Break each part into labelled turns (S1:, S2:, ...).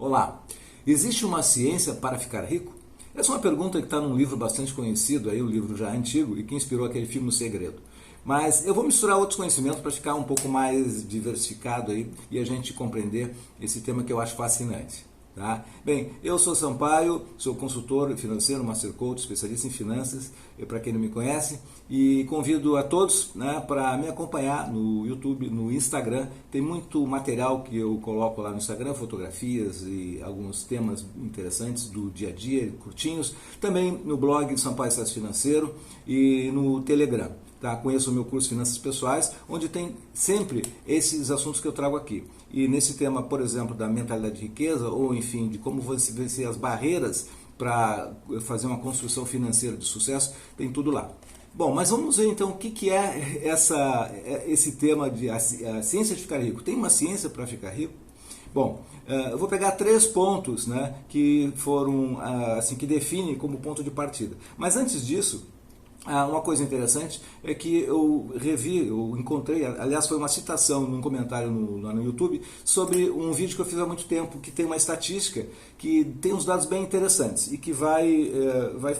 S1: Olá, existe uma ciência para ficar rico? Essa é uma pergunta que está num livro bastante conhecido, aí, um livro já antigo, e que inspirou aquele filme O Segredo. Mas eu vou misturar outros conhecimentos para ficar um pouco mais diversificado aí, e a gente compreender esse tema que eu acho fascinante. Tá? Bem, eu sou Sampaio, sou consultor financeiro, Master Coach, especialista em finanças, para quem não me conhece, e convido a todos, né, para me acompanhar no YouTube, no Instagram. Tem muito material que eu coloco lá no Instagram, fotografias e alguns temas interessantes do dia a dia, curtinhos. Também no blog Sampaio Sucesso Financeiro e no Telegram. Tá? Conheço o meu curso Finanças Pessoais, onde tem sempre esses assuntos que eu trago aqui. E nesse tema, por exemplo, da mentalidade de riqueza, ou enfim, de como você vencer as barreiras para fazer uma construção financeira de sucesso, tem tudo lá. Bom, mas vamos ver então o que é esse tema de a ciência de ficar rico. Tem uma ciência para ficar rico? Bom, eu vou pegar 3 pontos, né, que foram assim, que definem como ponto de partida. Mas antes disso, uma coisa interessante é que eu encontrei, aliás foi uma citação num comentário lá no YouTube, sobre um vídeo que eu fiz há muito tempo, que tem uma estatística que tem uns dados bem interessantes e que vai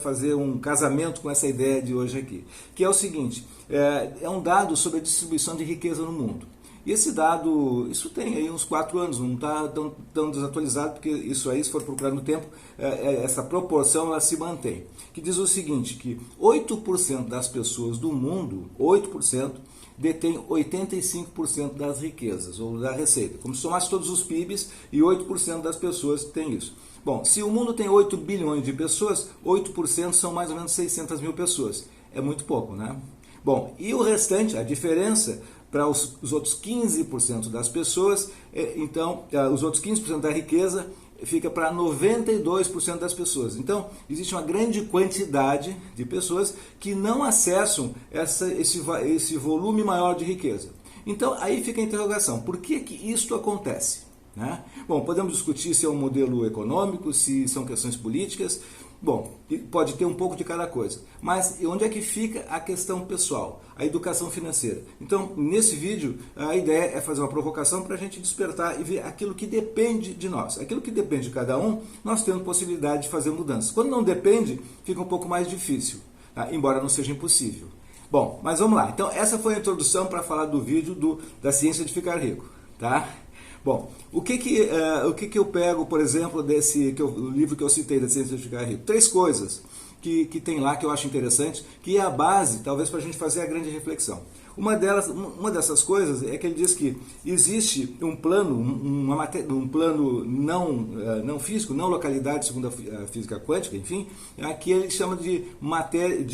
S1: fazer um casamento com essa ideia de hoje aqui. Que é o seguinte, é um dado sobre a distribuição de riqueza no mundo. E esse dado, isso tem aí uns 4 anos, não está tão desatualizado, porque isso aí, se for procurar no tempo, essa proporção ela se mantém. Que diz o seguinte, que 8% das pessoas do mundo, 8%, detém 85% das riquezas, ou da receita. Como se somasse todos os PIBs e 8% das pessoas têm isso. Bom, se o mundo tem 8 bilhões de pessoas, 8% são mais ou menos 600 mil pessoas. É muito pouco, né? Bom, e o restante, a diferença para os outros 15% das pessoas, então, os outros 15% da riqueza fica para 92% das pessoas. Então, existe uma grande quantidade de pessoas que não acessam esse volume maior de riqueza. Então, aí fica a interrogação, por que isto acontece? Né? Bom, podemos discutir se é um modelo econômico, se são questões políticas. Bom, pode ter um pouco de cada coisa, mas onde é que fica a questão pessoal, a educação financeira? Então, nesse vídeo, a ideia é fazer uma provocação para a gente despertar e ver aquilo que depende de nós. Aquilo que depende de cada um, nós temos possibilidade de fazer mudanças. Quando não depende, fica um pouco mais difícil, tá? Embora não seja impossível. Bom, mas vamos lá. Então, essa foi a introdução para falar do vídeo da ciência de ficar rico, tá? Bom, o que eu pego, por exemplo, o livro que eu citei, da Ciência de Ficar Rico? 3 coisas que tem lá que eu acho interessante, que é a base, talvez, para a gente fazer a grande reflexão. Uma dessas coisas é que ele diz que existe um plano, um plano não físico, não localidade, segundo a física quântica, enfim, que ele chama de matéria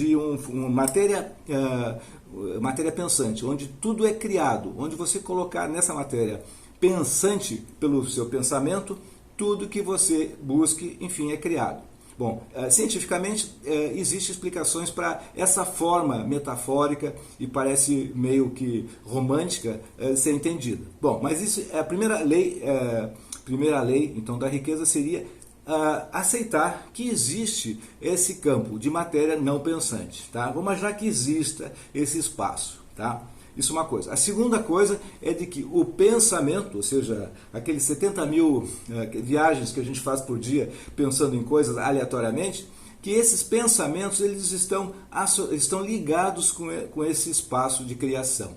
S1: pensante, onde tudo é criado, onde você colocar nessa matéria pensante pelo seu pensamento, tudo que você busque, enfim, é criado. Bom, cientificamente existem explicações para essa forma metafórica e parece meio que romântica ser entendida. Bom, mas isso é a primeira lei então da riqueza seria aceitar que existe esse campo de matéria não pensante, tá? Vamos imaginar que exista esse espaço, tá? Isso é uma coisa. A segunda coisa é de que o pensamento, ou seja, aqueles 70 mil viagens que a gente faz por dia pensando em coisas aleatoriamente, que esses pensamentos eles estão ligados com esse espaço de criação.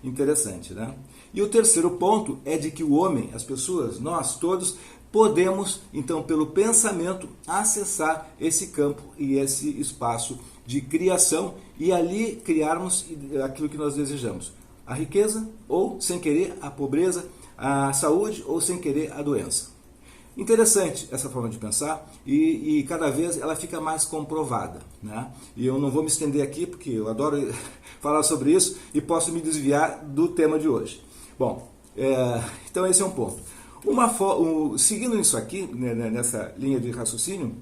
S1: Interessante, né? E o terceiro ponto é de que o homem, as pessoas, nós todos, podemos, então, pelo pensamento, acessar esse campo e esse espaço de criação e ali criarmos aquilo que nós desejamos. A riqueza ou, sem querer, a pobreza, a saúde ou, sem querer, a doença. Interessante essa forma de pensar e cada vez ela fica mais comprovada, né? E eu não vou me estender aqui porque eu adoro falar sobre isso e posso me desviar do tema de hoje. Bom, então esse é um ponto. Seguindo isso aqui, nessa linha de raciocínio,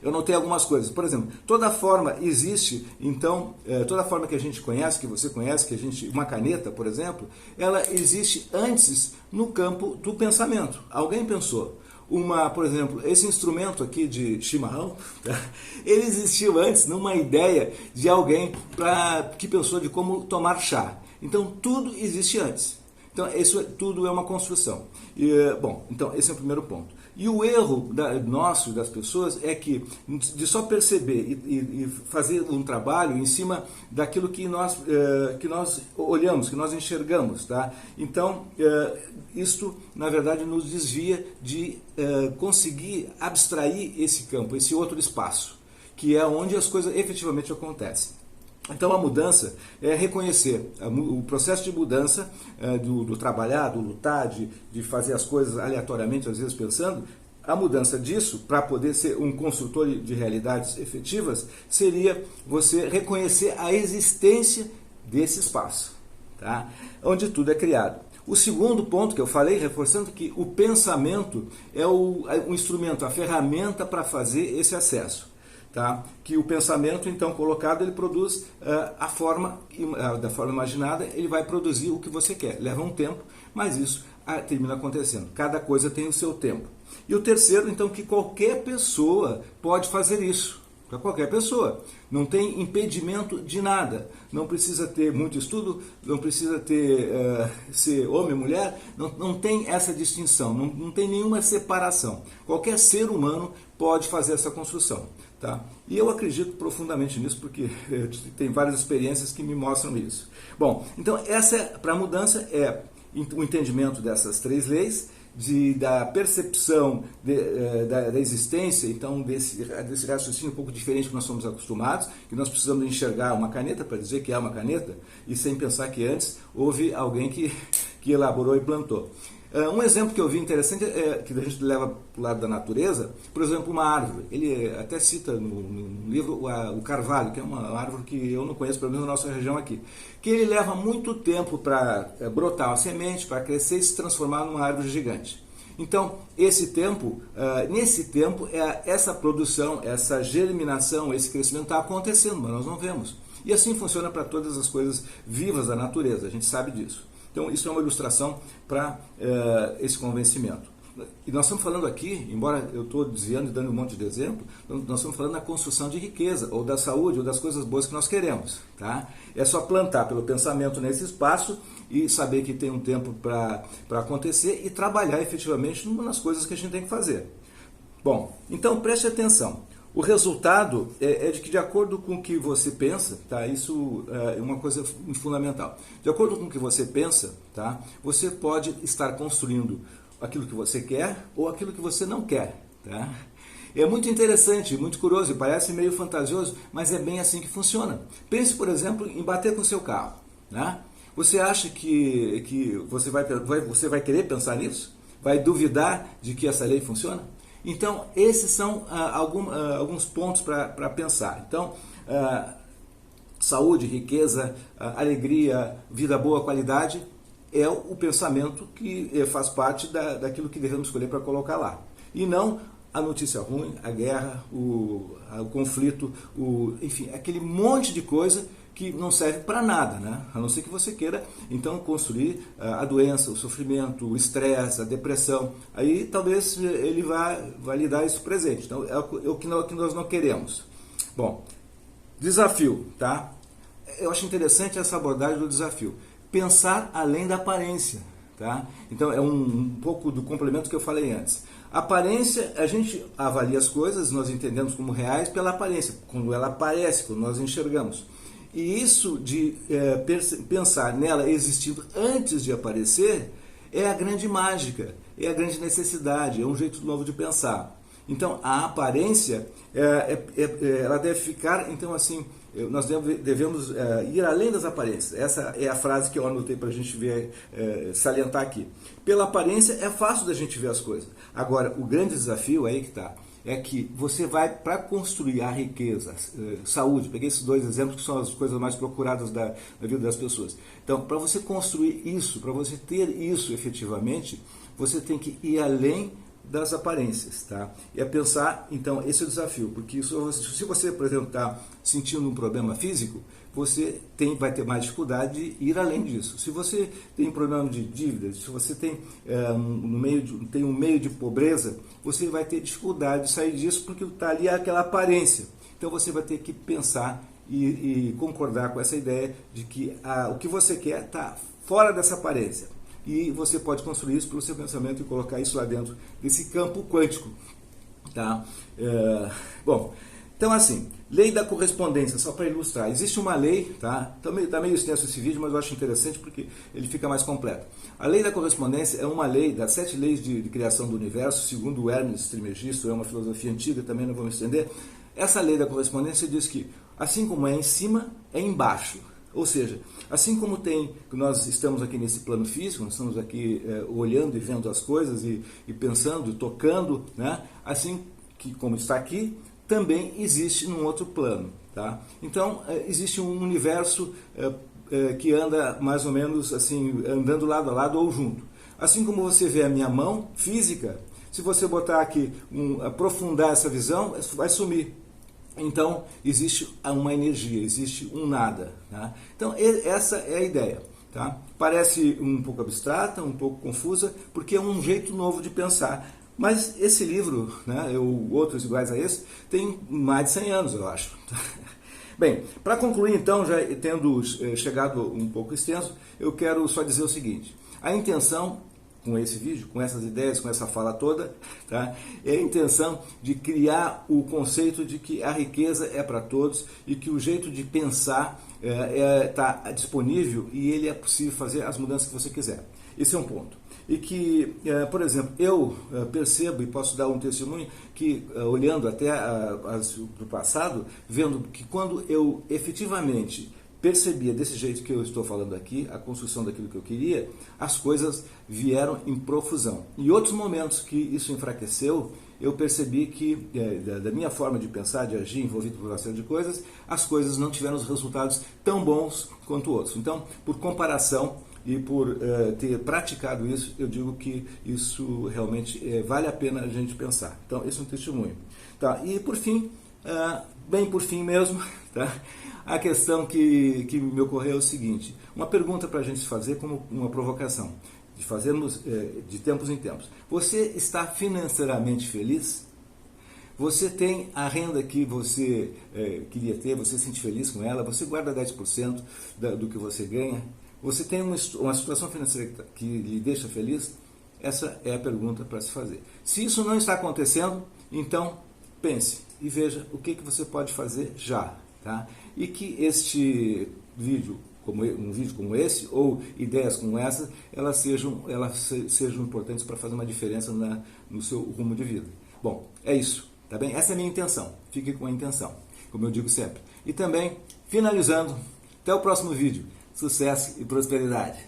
S1: eu notei algumas coisas. Por exemplo, toda forma existe, então, toda forma que a gente conhece, que você conhece, uma caneta, por exemplo, ela existe antes no campo do pensamento. Alguém pensou. Por exemplo, esse instrumento aqui de chimarrão, ele existiu antes numa ideia de alguém que pensou de como tomar chá. Então, tudo existe antes. Então, isso tudo é uma construção. Bom, então, esse é o primeiro ponto. E o erro nosso, das pessoas, é que de só perceber e fazer um trabalho em cima daquilo que nós olhamos, que nós enxergamos. Tá? Então, isto, na verdade, nos desvia de conseguir abstrair esse campo, esse outro espaço, que é onde as coisas efetivamente acontecem. Então a mudança é reconhecer o processo de mudança do trabalhar, do lutar, de fazer as coisas aleatoriamente, às vezes pensando. A mudança disso, para poder ser um construtor de realidades efetivas, seria você reconhecer a existência desse espaço, tá? Onde tudo é criado. O segundo ponto que eu falei, reforçando que o pensamento é o instrumento, a ferramenta para fazer esse acesso. Tá? Que o pensamento, então, colocado, ele produz da forma imaginada, ele vai produzir o que você quer. Leva um tempo, mas isso termina acontecendo. Cada coisa tem o seu tempo. E o terceiro, então, que qualquer pessoa pode fazer isso. Para qualquer pessoa. Não tem impedimento de nada. Não precisa ter muito estudo, não precisa ser homem, mulher, não tem essa distinção, não tem nenhuma separação. Qualquer ser humano pode fazer essa construção. Tá? E eu acredito profundamente nisso, porque tem várias experiências que me mostram isso. Bom, então essa para a mudança é o entendimento dessas três leis, da percepção da existência, então desse raciocínio um pouco diferente que nós somos acostumados, que nós precisamos enxergar uma caneta para dizer que é uma caneta, e sem pensar que antes houve alguém que elaborou e plantou. Um exemplo que eu vi interessante que a gente leva para o lado da natureza, por exemplo, uma árvore. Ele até cita no livro o carvalho, que é uma árvore que eu não conheço, pelo menos na nossa região aqui, que ele leva muito tempo para brotar uma semente, para crescer e se transformar numa árvore gigante. Então, nesse tempo, essa produção, essa germinação, esse crescimento está acontecendo, mas nós não vemos. E assim funciona para todas as coisas vivas da natureza, a gente sabe disso. Então, isso é uma ilustração para esse convencimento. E nós estamos falando aqui, embora eu estou desviando e dando um monte de exemplo, nós estamos falando da construção de riqueza, ou da saúde, ou das coisas boas que nós queremos. Tá? É só plantar pelo pensamento nesse espaço e saber que tem um tempo para acontecer e trabalhar efetivamente nas coisas que a gente tem que fazer. Bom, então preste atenção. O resultado é de que, de acordo com o que você pensa, tá? Isso é uma coisa fundamental. De acordo com o que você pensa, tá? Você pode estar construindo aquilo que você quer ou aquilo que você não quer. Tá? É muito interessante, muito curioso, e parece meio fantasioso, mas é bem assim que funciona. Pense, por exemplo, em bater com o seu carro. Né? Você acha que você vai querer pensar nisso? Vai duvidar de que essa lei funciona? Então, esses são alguns pontos para pensar. Então, saúde, riqueza, alegria, vida boa, qualidade, é o pensamento que faz parte daquilo que devemos escolher para colocar lá. E não a notícia ruim, a guerra, o conflito, enfim, aquele monte de coisa que não serve para nada, né? A não ser que você queira, então, construir a doença, o sofrimento, o estresse, a depressão. Aí, talvez, ele vai lhe dar isso presente. Então, é o que nós não queremos. Bom, desafio, tá? Eu acho interessante essa abordagem do desafio. Pensar além da aparência, tá? Então, é um pouco do complemento que eu falei antes. Aparência, a gente avalia as coisas, nós entendemos como reais pela aparência, quando ela aparece, quando nós enxergamos. E isso de pensar nela existindo antes de aparecer é a grande mágica, é a grande necessidade, é um jeito novo de pensar. Então, a aparência, ela deve ficar, então assim, nós devemos ir além das aparências. Essa é a frase que eu anotei para a gente ver, salientar aqui. Pela aparência é fácil da gente ver as coisas. Agora, o grande desafio aí que está, é que você vai, para construir a riqueza, saúde, peguei esses dois exemplos que são as coisas mais procuradas da vida das pessoas. Então, para você construir isso, para você ter isso efetivamente, você tem que ir além das aparências, tá? E é pensar, então, esse é o desafio, porque se você, por exemplo, está sentindo um problema físico, você vai ter mais dificuldade de ir além disso. Se você tem um problema de dívidas, se você tem um meio de pobreza, você vai ter dificuldade de sair disso, porque está ali aquela aparência. Então você vai ter que pensar e concordar com essa ideia de que o que você quer está fora dessa aparência. e você pode construir isso pelo seu pensamento e colocar isso lá dentro desse campo quântico. Tá? Bom, então assim, lei da correspondência, só para ilustrar, existe uma lei, tá meio extenso esse vídeo, mas eu acho interessante porque ele fica mais completo. A lei da correspondência é uma lei das 7 leis de criação do universo, segundo o Ernest Trismegisto, é uma filosofia antiga, também não vou me estender. Essa lei da correspondência diz que, assim como é em cima, é embaixo. Ou seja, assim como nós estamos aqui nesse plano físico, nós estamos aqui olhando e vendo as coisas e pensando, tocando, né? Assim que como está aqui, também existe num outro plano. Tá? Então, existe um universo que anda mais ou menos assim, andando lado a lado ou junto. Assim como você vê a minha mão física, se você botar aqui, aprofundar essa visão, vai sumir. Então, existe uma energia, existe um nada. Tá? Então, essa é a ideia. Tá? Parece um pouco abstrata, um pouco confusa, porque é um jeito novo de pensar. Mas esse livro, né, outros iguais a esse, tem mais de 100 anos, eu acho. Bem, para concluir então, já tendo chegado um pouco extenso, eu quero só dizer o seguinte. A intenção com esse vídeo, com essas ideias, com essa fala toda, tá? É a intenção de criar o conceito de que a riqueza é para todos e que o jeito de pensar está disponível e ele é possível fazer as mudanças que você quiser. Esse é um ponto. E que, por exemplo, eu percebo e posso dar um testemunho que, olhando até do passado, vendo que quando eu efetivamente percebia desse jeito que eu estou falando aqui, a construção daquilo que eu queria, as coisas vieram em profusão. Em outros momentos que isso enfraqueceu, eu percebi que, da minha forma de pensar, de agir, envolvido por uma série de coisas, as coisas não tiveram os resultados tão bons quanto outros. Então, por comparação e por ter praticado isso, eu digo que isso realmente vale a pena a gente pensar. Então, esse é um testemunho. Tá? E, por fim, bem por fim mesmo, tá? A questão que me ocorreu é o seguinte, uma pergunta para a gente fazer como uma provocação, de fazermos de tempos em tempos. Você está financeiramente feliz? Você tem a renda que você queria ter, você se sente feliz com ela, você guarda 10% do que você ganha? Você tem uma situação financeira que lhe deixa feliz? Essa é a pergunta para se fazer. Se isso não está acontecendo, então pense e veja o que você pode fazer já. Tá? E que este vídeo, um vídeo como esse, ou ideias como essa, elas sejam importantes para fazer uma diferença no seu rumo de vida. Bom, é isso, tá bem? Essa é a minha intenção, fique com a intenção, como eu digo sempre. E também, finalizando, até o próximo vídeo. Sucesso e prosperidade!